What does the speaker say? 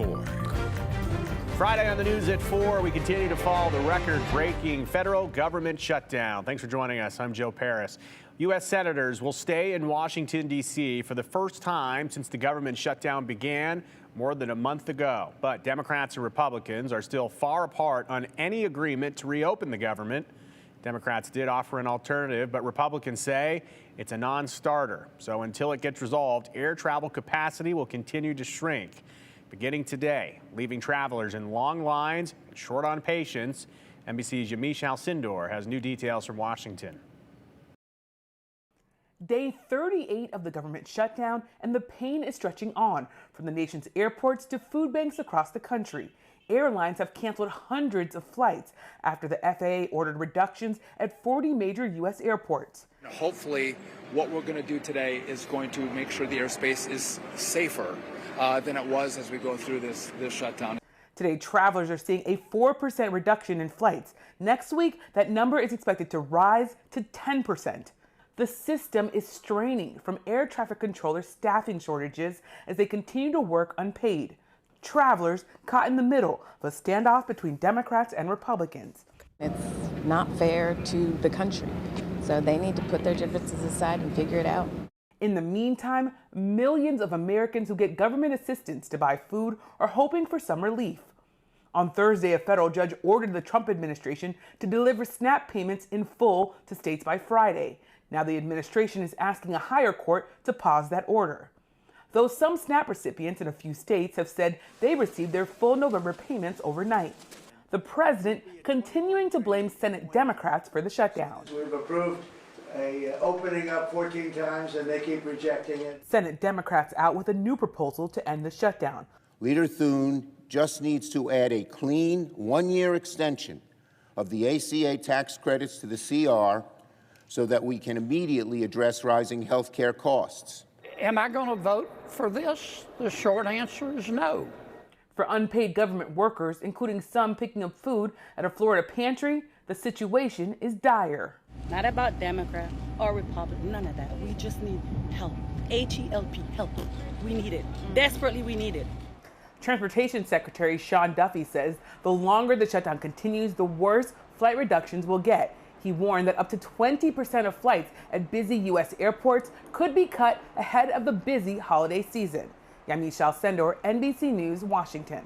4. Friday on the news at 4, we continue to follow the record-breaking federal government shutdown. Thanks for joining us. I'm Joe Paris. U.S. senators will stay in Washington, D.C. for the first time since the government shutdown began more than a month ago. But Democrats and Republicans are still far apart on any agreement to reopen the government. Democrats did offer an alternative, but Republicans say it's a non-starter. So until it gets resolved, air travel capacity will continue to shrink. Beginning today, leaving travelers in long lines and short on patience. NBC's Yamiche Alcindor has new details from Washington. Day 38 of the government shutdown, and the pain is stretching on from the nation's airports to food banks across the country. Airlines have canceled hundreds of flights after the FAA ordered reductions at 40 major U.S. airports. Hopefully, what we're going to do today is going to make sure the airspace is safer than it was as we go through this shutdown. Today, travelers are seeing a 4% reduction in flights. Next week, that number is expected to rise to 10%. The system is straining from air traffic controller staffing shortages as they continue to work unpaid. Travelers caught in the middle of a standoff between Democrats and Republicans. It's not fair to the country, so they need to put their differences aside and figure it out. In the meantime, millions of Americans who get government assistance to buy food are hoping for some relief. On Thursday, a federal judge ordered the Trump administration to deliver SNAP payments in full to states by Friday. Now the administration is asking a higher court to pause that order. Though some SNAP recipients in a few states have said they received their full November payments overnight. The president continuing to blame Senate Democrats for the shutdown. We've approved opening up 14 times and they keep rejecting it. Senate Democrats out with a new proposal to end the shutdown. Leader Thune just needs to add a clean one-year extension of the ACA tax credits to the CR so that we can immediately address rising health care costs. Am I going to vote for this? The short answer is no. For unpaid government workers, including some picking up food at a Florida pantry, the situation is dire. Not about Democrat or Republican, none of that. We just need help. H-E-L-P, help. We need it. Desperately, we need it. Transportation Secretary Sean Duffy says the longer the shutdown continues, the worse flight reductions will get. He warned that up to 20% of flights at busy U.S. airports could be cut ahead of the busy holiday season. Yamiche Alcindor, NBC News, Washington.